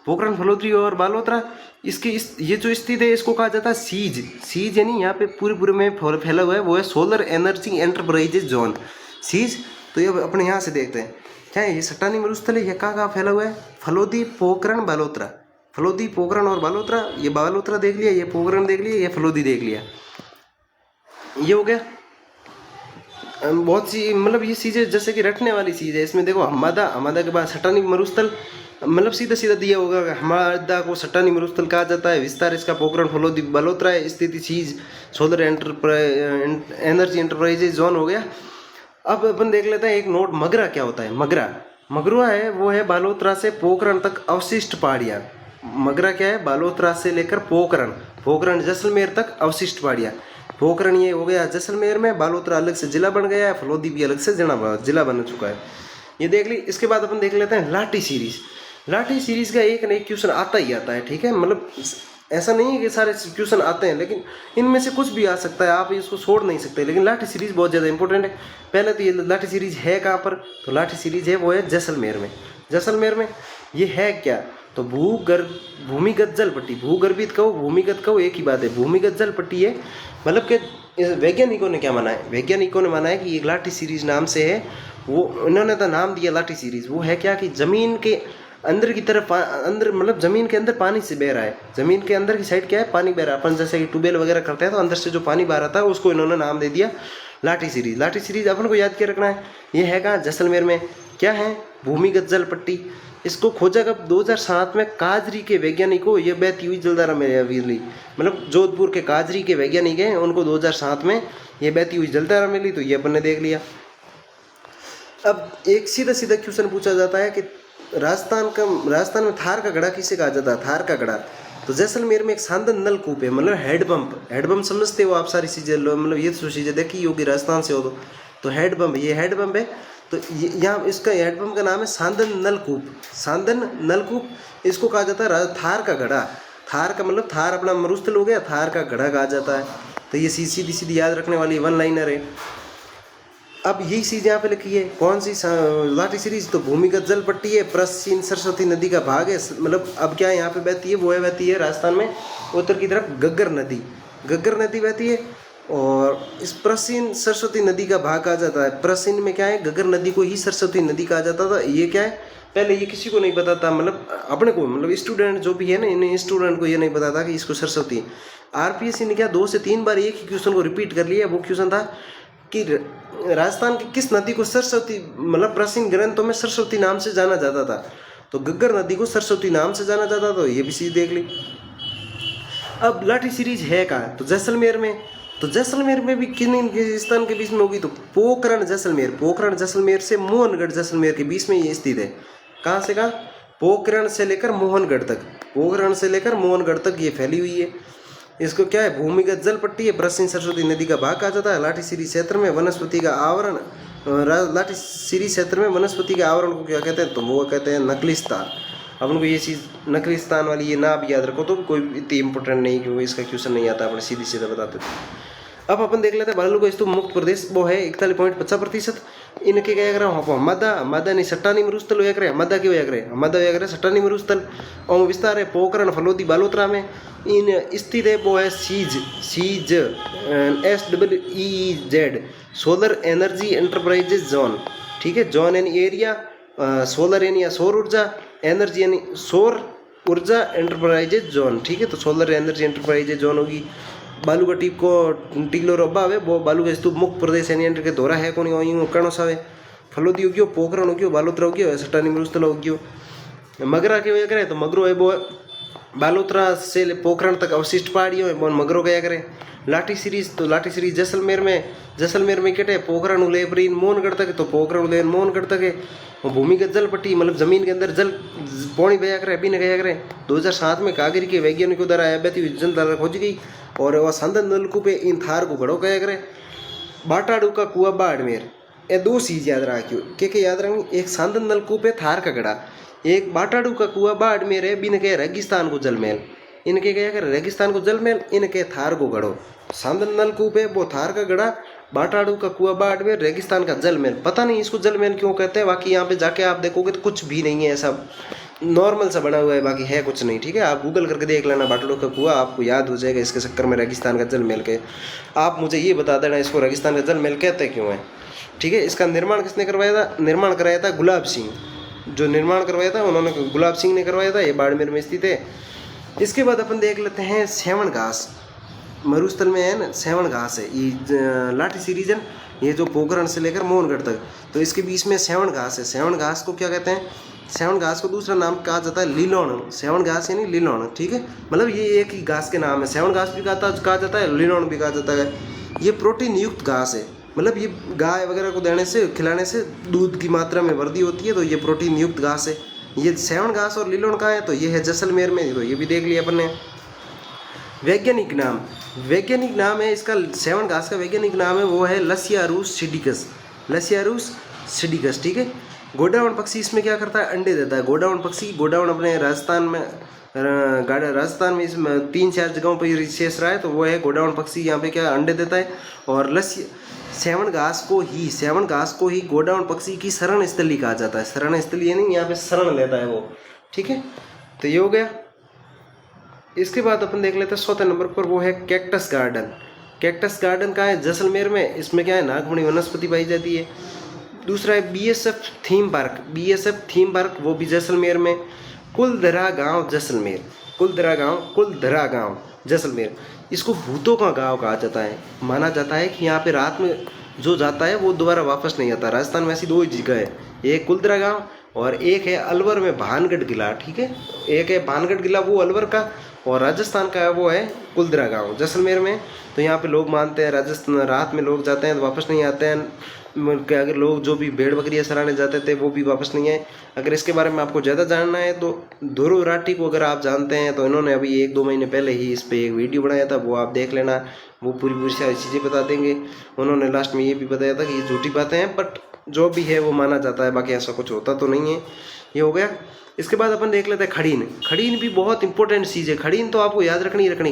पोखरण, फलोदी और बालोतरा इसकी ये जो स्थित है इसको कहा जाता है सीज यानी यहाँ पे पूरे में फैला हुआ है वो है solar energy enterprises zone, SEEZ. तो ये अपने यहाँ से देखते हैं क्या है, ये सट्टानी मरुस्थल है, ये कहाँ फैला हुआ है, फलोदी, पोखरण, बालोतरा। फलोदी, पोखरण और बालोतरा, ये बालोतरा देख लिया, ये पोखरण देख लिया, ये फलोदी देख लिया, ये हो गया। बहुत सी मतलब ये चीज़ें जैसे कि रटने वाली चीज़ है। इसमें देखो हमादा के बाद सट्टानी मरुस्थल मतलब सीधा दिया होगा, हमादा को सट्टानी मरुस्थल कहा जाता है। विस्तार इसका पोखरण, फलोदी, बालोतरा है। स्थिति चीज सोलर एनर्जी एंटरप्राइजेज जोन हो गया। अब अपन देख लेते हैं एक नोट, मगरा क्या होता है। मगरा है वो है बालोतरा से पोखरण तक अवशिष्ट पहाड़ियाँ। मगरा क्या है, बालोतरा से लेकर पोखरण जैसलमेर तक अवशिष्ट पहाड़ियाँ। पोखरण ये हो गया जैसलमेर में, बालोतरा अलग से जिला बन गया है, फलोदी भी अलग से जिला बन चुका है, ये देख ली। इसके बाद अपन देख लेते हैं लाठी सीरीज का एक न एक क्वेश्चन आता ही आता है, ठीक है। मतलब ऐसा नहीं है कि सारे क्वेश्चन आते हैं, लेकिन इनमें से कुछ भी आ सकता है, आप इसको छोड़ नहीं सकते। लेकिन लाठी सीरीज बहुत ज़्यादा इंपॉर्टेंट है। पहले तो ये लाठी सीरीज है कहाँ पर, तो लाठी सीरीज है वो है जैसलमेर में। ये है क्या, तो भूमिगत जल पट्टी, भूगर्भित कहो भूमिगत कहो एक ही बात है। भूमिगत जल पट्टी है मतलब कि वैज्ञानिकों ने क्या माना है, वैज्ञानिकों ने माना है कि एक लाठी सीरीज नाम से है, वो इन्होंने तो नाम दिया लाठी सीरीज। वो है क्या कि जमीन के अंदर की तरफ अंदर मतलब जमीन के अंदर पानी से बह रहा है, जमीन के अंदर की साइड क्या है पानी बह रहा है। अपन जैसे कि ट्यूबवेल वगैरह करते हैं तो अंदर से जो पानी बह रहा था उसको इन्होंने नाम दे दिया लाठी सीरीज। लाठी सीरीज अपन को याद क्या रखना है, ये है कहाँ जैसलमेर में, क्या है भूमिगत जल पट्टी। इसको खोजा कब 2007 में काजरी के वैज्ञानिकों, ये बहती हुई जलधारा में बिजली, मतलब जोधपुर के काजरी के वैज्ञानिक हैं, उनको 2007 में ये बहती हुई जलधारा मिली, तो ये अपन ने देख लिया। अब एक सीधा सीधा क्वेश्चन पूछा जाता है कि राजस्थान में थार का गढ़ा किसे कहा जाता है, थार का गढ़ा। तो जैसलमेर में एक सांदन नलकूप है, मतलब हेडपंप समझते हो आप सारी चीज़ें, मतलब ये तो चीज़ें देखी होगी राजस्थान से हो तो हेडपंप, ये हेडपंप है। तो यहाँ इसका हेडपंप का नाम है सांदन नलकूप। इसको कहा जाता है थार का गढ़ा। थार का मतलब थार अपना मरुस्थल हो गया, थार का गढ़ा कहा जाता है। तो ये सीधी सीधी याद रखने वाली वन लाइनर है। अब यही चीज़ यहाँ पे लिखी है, कौन सी लाठी सीरीज, तो भूमिगत जल पट्टी है, प्राचीन सरस्वती नदी का भाग है। मतलब अब क्या यहाँ पे बहती है, वो है बहती है राजस्थान में उत्तर की तरफ गग्गर नदी बहती है, और इस प्राचीन सरस्वती नदी का भाग कहा जाता है। प्राचीन में क्या है, गग्गर नदी को ही सरस्वती नदी कहा जाता था। ये क्या है, पहले ये किसी को नहीं पता था, मतलब अपने को, मतलब स्टूडेंट जो भी है ना, इन स्टूडेंट को ये नहीं पता था कि इसको सरस्वती। आरपीएससी ने क्या 2 से 3 बार एक ही क्वेश्चन को रिपीट कर लिया। वो क्वेश्चन था कि राजस्थान की किस नदी को सरस्वती, मतलब प्राचीन ग्रंथों में सरस्वती नाम से जाना जाता था, तो गग्गर नदी को सरस्वती नाम से जाना जाता था। तो ये भी चीज देख ली। अब लाठी सीरीज है कहाँ, तो जैसलमेर में। तो जैसलमेर में भी किन स्थान के बीच में होगी, तो पोखरण जैसलमेर से मोहनगढ़ जैसलमेर के बीच में ये स्थित है। कहाँ से कहाँ, पोखरण से लेकर मोहनगढ़ तक ये फैली हुई है। इसको क्या है, भूमिगत जल पट्टी है, प्राचीन सरस्वती नदी का भाग कहा जाता है। लाठी सीरीज क्षेत्र में वनस्पति का आवरण, लाठी सीरीज क्षेत्र में वनस्पति के आवरण को क्या कहते हैं, तो वो कहते हैं नकलिस्तान। अपन को ये चीज़ नकलिस्तान वाली ये नाम याद रखो, तो कोई इतनी इंपॉर्टेंट नहीं क्योंकि इसका क्वेश्चन नहीं आता, अपने सीधे बताते थे। अब अपन देख लेते हैं बालू का स्तूप मुक्त प्रदेश, वो है 41.50%। इनके क्या करे हमादा नहीं सट्टानी मरुस्थल होया करे, हमादा क्यों होया करे सट्टानी मरुस्थल। और विस्तार है पोखरण फलोदी बालोतरा में इन स्थित है, वो है SEEZ SEEZ solar energy enterprises zone. ठीक है, जोन यानी एरिया, सोलर यानी सौर ऊर्जा, एनर्जी यानी सौर ऊर्जा एंटरप्राइजेज जोन। ठीक है, तो सोलर एनर्जी एंटरप्राइजेज जोन होगी। बालू का टीप को टीलो रब्बा है, वो बालू का स्तूप मुक्त प्रदेश यानी के दौरा है कोनी यूँ कणो सावे फलोदी हो गयो, पोखरण हो गयो, बालोतरा हो गयो, सट्टानी मरुस्थल हो गयो। मगरा के वजह करे तो मगरो है वो बालोतरा से पोखरण तक अवशिष्ट पहाड़ियों है, वो मगरो गया करे। लाठी सीरीज, तो लाठी सीरीज जैसलमेर में कटे पोखरण उलेबरीन मोहनगढ़ तक, तो पोखरण उलेबरीन मोहनगढ़ तक है। भूमिगत जल पट्टी मतलब जमीन के अंदर जल पानी बया करे, अभी न गया करे। 2007 में कागरी के वैज्ञानिकों द्वारा बहती हुई जलधारा खोजी गई, और वह सांदन नलकूप इन थार को घड़ो कया करे। बाटाड़ू का कुआ बाड़मेर, ये 2 चीज़ याद रखियो, क्या याद रखनी, एक सांदन नलकूप है थार का गढ़ा, एक बाटाड़ू का कुआ बाड़मेर है, बिन के रेगिस्तान को जलमहल। इनके क्या करे, रेगिस्तान को जलमहल, इनके थार को गढ़ो। सांदन नलकूप है वो थार का गढ़ा, बाटाड़ू का कुआ बाड़मेर, रेगिस्तान का जलमहल। पता नहीं इसको जलमहल क्यों कहते हैं, बाकी यहाँ पे जाके आप देखोगे तो कुछ भी नहीं है, ऐसा नॉर्मल सा बना हुआ है, बाकी है कुछ नहीं। ठीक है, आप गूगल करके देख लेना बाटाड़ू का कुआ, आपको याद हो जाएगा। इसके चक्कर में रेगिस्तान का जलमहल के, आप मुझे ये बता देना इसको रेगिस्तान का जलमहल कहते क्यों है। ठीक है, इसका निर्माण किसने करवाया था, निर्माण कराया था गुलाब सिंह, जो निर्माण करवाया था उन्होंने गुलाब सिंह ने करवाया था। ये बाड़मेर में स्थित है। इसके बाद अपन देख लेते हैं सेवन घास, मरुस्थल में है ना सेवन घास है, ये लाठी सीरीज है, ये जो पोखरण से लेकर मोहनगढ़ तक, तो इसके बीच में सेवन घास है। सेवन घास को क्या कहते हैं, सेवन घास को दूसरा नाम कहा जाता है लीलोण। सेवन घास यानी लीलोण। ठीक है, मतलब ये एक ही घास के नाम है, सेवन घास भी कहा जाता है, लीलोण भी कहा जाता है। ये प्रोटीन युक्त घास है, मतलब ये गाय वगैरह को देने से, खिलाने से दूध की मात्रा में वृद्धि होती है, तो ये प्रोटीन युक्त घास है। ये सेवन घास और लीलोण कहाँ है, तो ये है जैसलमेर में, तो ये भी देख लिया अपन ने। वैज्ञानिक नाम है इसका, सेवन घास का वैज्ञानिक नाम है वो है लसियारूस सिडिकस। ठीक है, गोडावण पक्षी इसमें क्या करता है, अंडे देता है। गोडावण पक्षी, गोडावण अपने राजस्थान में इसमें 3-4 जगहों पर विशेष रहा है, तो वो है गोडावण पक्षी, यहाँ पे क्या अंडे देता है। और सेवन घास को ही गोडावण पक्षी की शरण स्थली कहा जाता है। शरण स्थली यानी यहाँ पे शरण लेता है वो। ठीक है, तो ये हो गया। इसके बाद अपन देख लेते हैं 4थे नंबर पर, वो है कैक्टस गार्डन। कैक्टस गार्डन कहाँ है? जैसलमेर में। इसमें क्या है? नागमणि वनस्पति पाई जाती है। दूसरा है BSF theme park. BSF theme park वो भी जैसलमेर में। कुलधरा गांव जैसलमेर। कुलधरा गांव जैसलमेर। इसको भूतों का गांव कहा जाता है। माना जाता है कि यहाँ पे रात में जो जाता है वो दोबारा वापस नहीं आता। राजस्थान में ऐसी 2 ही जगह है, एक कुलधरा गांव और एक है अलवर में भानगढ़ किला। ठीक है, एक है भानगढ़ किला वो अलवर का, और राजस्थान का है वो है कुलधरा गांव जैसलमेर में। तो यहाँ पे लोग मानते हैं राजस्थान रात में लोग जाते हैं तो वापस नहीं आते हैं। अगर लोग जो भी भेड़ बकरियाँ सराने जाते थे वो भी वापस नहीं आए। अगर इसके बारे में आपको ज़्यादा जानना है तो ध्रुव राठी को अगर आप जानते हैं तो इन्होंने अभी 1-2 महीने पहले ही इस पर एक वीडियो बनाया था, वो आप देख लेना। वो पूरी सारी चीज़ें बता देंगे। उन्होंने लास्ट में ये भी बताया था कि ये झूठी बातें हैं, बट जो भी है वो माना जाता है, बाकी ऐसा कुछ होता तो नहीं है। ये हो गया। इसके बाद अपन देख लेते हैं खड़ीन। खड़ीन भी बहुत इंपॉर्टेंट चीज़ है। खड़ीन तो आपको याद रखनी।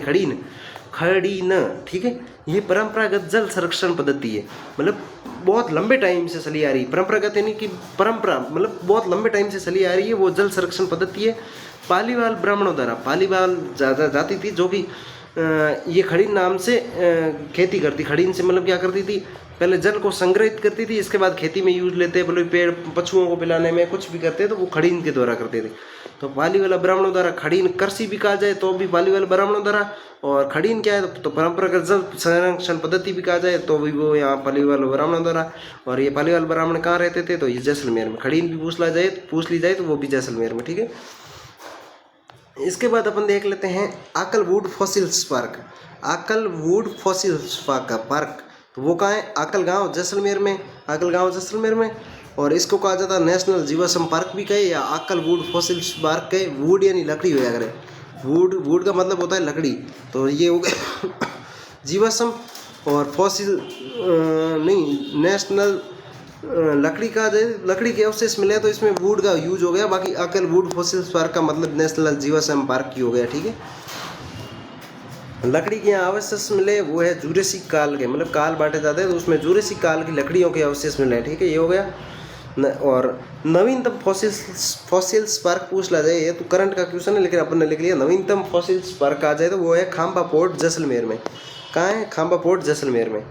खड़ीन ठीक है, ये परंपरागत जल संरक्षण पद्धति है। मतलब बहुत लंबे टाइम से चली आ रही। परंपरागत यानी कि परंपरा, मतलब बहुत लंबे टाइम से चली आ रही है वो जल संरक्षण पद्धति है। पालीवाल ब्राह्मणों द्वारा, पालीवाल जाति थी जो कि ये खड़ीन नाम से खेती करती। खड़ीन से मतलब क्या करती थी? पहले जल को संग्रहित करती थी, इसके बाद खेती में यूज लेते, बोले पेड़ पशुओं को पिलाने में कुछ भी करते तो वो खड़ीन के द्वारा करते थे। तो पालीवाल ब्राह्मणों द्वारा खड़ीन कृषि भी कहा जाए तो भी पालीवाल ब्राह्मणों द्वारा, और खड़ीन क्या है तो परंपरागत जल संरक्षण पद्धति भी कहा जाए तो भी वो यहाँ पालीवाल ब्राह्मणों द्वारा। और ये पालीवाल ब्राह्मण कहाँ रहते थे? तो ये जैसलमेर में। खड़ीन भी पूछ ली जाए तो वो भी जैसलमेर में। ठीक है, इसके बाद अपन देख लेते हैं Akal wood fossils park. Akal wood fossils park तो वो कहाँ है? आकलगांव जैसलमेर में। आकलगांव जैसलमेर में। और इसको कहा जाता है नेशनल जीवाश्म पार्क भी कहे या आकलवुड फॉसिल्स पार्क कहे। वुड यानी लकड़ी हो जाएगा। वुड का मतलब होता है लकड़ी। तो ये हो गया जीवाश्म, और फॉसिल नहीं, नेशनल लकड़ी का लकड़ी के अवशेष मिले तो इसमें वुड का यूज हो गया। बाकी आकलवुड फॉसिल्स पार्क का मतलब नेशनल जीवाश्म पार्क की हो गया। ठीक है, लकड़ी के यहाँ अवशेष मिले वो है जूरेसिक काल के, मतलब काल बांटे जाते हैं तो उसमें जूरेसिक काल की लकड़ियों के अवशेष मिले। ठीक है, ये हो गया। और नवीनतम फॉसिल्स पार्क पूछ ला जाए, ये तो करंट का क्वेश्चन है लेकिन अपन ने लिख लिया। नवीनतम फॉसिल्स पार्क आ जाए तो वो है खांबा पोर्ट जैसलमेर में। कहाँ है? खांबा पोर्ट जैसलमेर में।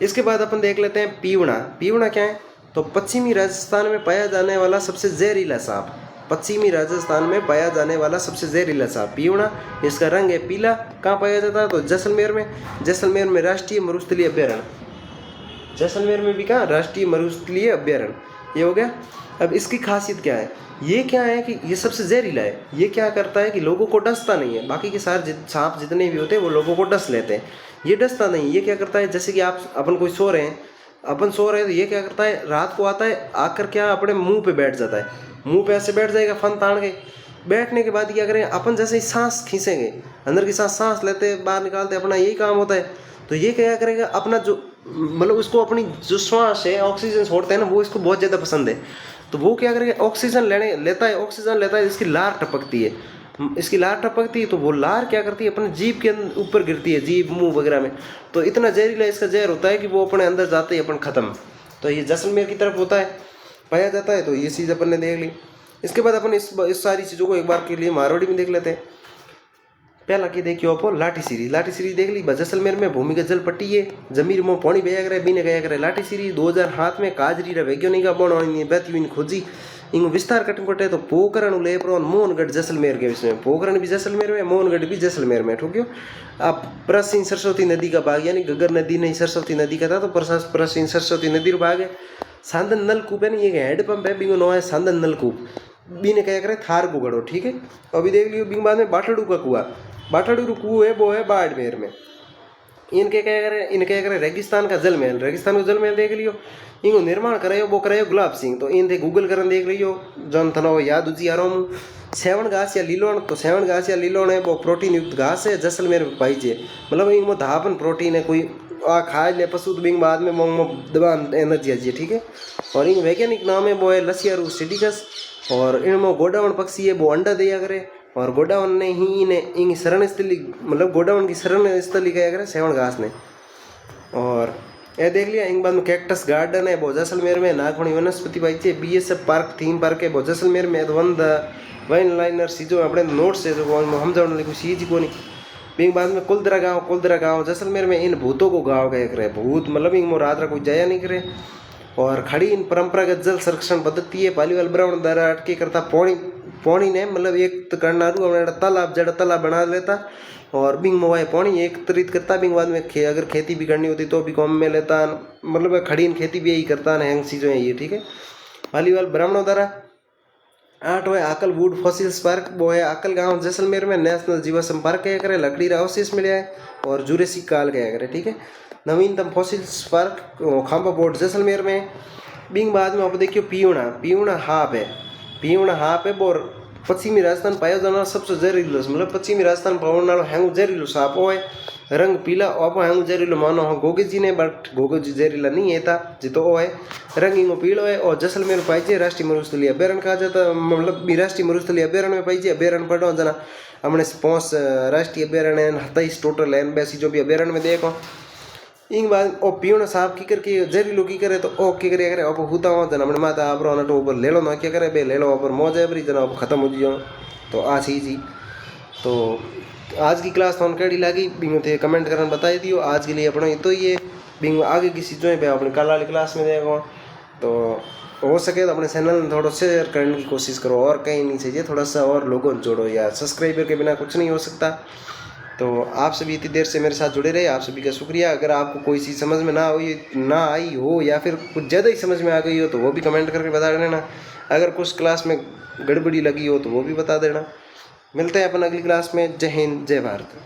इसके बाद अपन देख लेते हैं पीवड़ा। पीवड़ा क्या है? तो पश्चिमी राजस्थान में पाया जाने वाला सबसे जहरीला सांप। पश्चिमी राजस्थान में पाया जाने वाला सबसे जहरीला सांप पीवड़ा। इसका रंग है पीला। कहाँ पाया जाता है? तो जैसलमेर में। जैसलमेर में राष्ट्रीय मरुस्थलीय अभ्यारण्य। जैसलमेर में भी कहाँ? राष्ट्रीय मरुस्थलीय अभ्यारण्य। ये हो गया। अब इसकी खासियत क्या है? ये क्या है कि ये सबसे जहरीला है। ये क्या करता है कि लोगों को डसता नहीं है। बाकी के सारे सांप जितने भी होते हैं वो लोगों को डस लेते हैं, ये डसता नहीं। ये क्या करता है? जैसे कि अपन कोई सो रहे हैं, तो ये क्या करता है? रात को आता है, आकर क्या अपने मुंह पे बैठ जाता है। मुंह पे ऐसे बैठ जाएगा फन तान के। बैठने के बाद क्या करें? अपन जैसे ही सांस खींचेंगे, अंदर की सांस लेते बाहर निकालते, अपना यही काम होता है। तो ये क्या करेगा? अपना जो मतलब उसको अपनी जो श्वास है, ऑक्सीजन छोड़ते हैं ना, वो इसको बहुत ज़्यादा पसंद है। तो वो क्या करेगा? ऑक्सीजन लेता है। इसकी लार टपकती है। इसकी लार टपकती है तो वो लार क्या करती है? अपने जीभ के ऊपर गिरती है, जीभ मुंह वगैरह में। तो इतना जहरीला इसका जहर होता है कि वो अपने अंदर जाते ही अपन खत्म। तो ये जैसलमेर की तरफ होता है, पाया जाता है। तो ये चीज़ अपन ने देख ली। इसके बाद अपन इस सारी चीज़ों को एक बार के लिए मारवाड़ी में देख लेते हैं। पहला की देखियो आप लाठी सीरीज देख ली। जैसलमेर में भूमिगत जल पट्टी है, जमीर में पानी बया करे, बीने गया करे। लाठी सीरीज 2007 में काजरी वैज्ञानिक बेहतरीन खोजी इंग विस्तार कटन पटे। तो पोखरण लेप्रोन मोहनगढ़ जैसलमेर के विषय में। पोखरण भी जैसलमेर में, मोहनगढ़ भी जैसलमेर में। ठीक है। अब प्राचीन सरस्वती नदी का भाग, यानी गगर नदी नहीं सरस्वती नदी का था, तो प्राचीन सरस्वती नदी भाग है। सांदन नलकूप है ना, ये हैंडपंप है, बिंगो नो है सांदन नलकूप। बीने क्या करे? थार को गढ़ो। ठीक है। अभी देख लियो बिंग बाद में बाटड़ू का कुआ। बाटड़ू कुआ है वो है बाड़मेर में। इनके क्या करे? रेगिस्तान का जल महल। रेगिस्तान का जल महल देख लियो। इनको निर्माण करायो वो करायो गुलाब सिंह। तो इन गूगल करन देख लियो, जन थनो याद उची आ रहा हूँ। सेवन घास या लीलोण। तो सेवन घास या लीलोण है वो प्रोटीन युक्त घास है, जैसलमेर में पाई जाए। मतलब इनमें धापन प्रोटीन है, कोई खाए ले पशु तो बिंग बाद में दबा एनर्जी आती है। ठीक है। और इन वैज्ञानिक नाम है वो है लसियारू सिडिकस। और इनमें गोडावन पक्षी है वो अंडा दिया करे। और गोडावन ने ही इन्हें शरण स्थली, मतलब गोडावन की शरण स्थली क्या करे? सेवन घास ने। और ये देख लिया। इन बाद में कैक्टस गार्डन है वो जैसलमेर में। नागमणि वनस्पति पाई है। बीएसएफ पार्क थीम पार्क है वो जैसलमेर में। वन लाइनर चीज़ों अपने नोट्स है जो समझाने वाली कुछ चीज़ को नहीं। बिंग बाद में कुलदरा गाँव जैसलमेर में इन भूतों को गाँव कह करे, भूत मतलब इन रात कोई जाया नहीं करे। और खड़ी इन परंपरागत जल संरक्षण पद्धति है पालीवाल ब्राह्मण द्वारा अटके करता पौनी ने मतलब एक करना तालाब जड़ तालाब बना लेता और बिंग मोबाइल पानी एक तरीत करता। बिंग बाद में अगर खेती भी करनी होती तो भी कॉम में लेता, मतलब खड़ी इन खेती भी यही करता है, हैंग चीज़ें ये ठीक है। पालीवाल ब्राह्मणों द्वारा 8 है आकल वुड फॉसिल्स पार्क, वो है आकल गांव जैसलमेर में नेशनल जीवाश्म पार्क कहा करे, लकड़ी रा अवशेष मिले है और जुरेसिक काल कहा करे ठीक है। नवीनतम फॉसिल्स पार्क खांबा पोर्ट जैसलमेर में। बिंग बाद में आप देखियो पीवणा हाप है वो पश्चिमी राजस्थान पाया जाना सबसे जहरीलो मतलब पश्चिमी राजस्थान पावन वालों हैंगू जहरीलो साप हो है, रंग पीला आप हैंगू जहरीलो मानो हो गोगे जी ने, बट गोगे जी जहरीला नहीं है था जितो वो है रंग इंगो पीलो है। और जैसलमेर में पाई राष्ट्रीय मरुस्थलीय अभ्यारण्य कहा जाता, मतलब राष्ट्रीय मरुस्थलीय अभ्यारण्य में पाई अभ्यारण्य पढ़ो जना हमने 5 राष्ट्रीय अभ्यारण्य 27 टोटल है बेसी जो भी अभ्यारण्य में देखो। इंग बाद ओ पीवना साहब की करके जहरीलो की करे तो ओ की करे आप हुता हो जना अपने माता आप रो ऊपर ले लो ना क्या करे बे ले लो ऊपर मौज है बरी जना खत्म हो जियो। तो आज ही जी तो आज की क्लास तो कैडी लगी बिंग थे कमेंट करना बताई दियो। आज के लिए अपना तो ये बिंग आगे की चीज़ों पे अपने कल वाली क्लास में देखो। तो हो सके तो अपने चैनल में थोड़ा शेयर करने की कोशिश करो और कहीं नहीं चाहिए, थोड़ा सा और लोगों जोड़ो यार, सब्सक्राइबर के बिना कुछ नहीं हो सकता। तो आप सभी इतनी देर से मेरे साथ जुड़े रहे, आप सभी का शुक्रिया। अगर आपको कोई चीज़ समझ में ना आई हो या फिर कुछ ज़्यादा ही समझ में आ गई हो तो वो भी कमेंट करके बता देना। अगर कुछ क्लास में गड़बड़ी लगी हो तो वो भी बता देना। मिलते हैं अपन अगली क्लास में। जय हिंद जय भारत।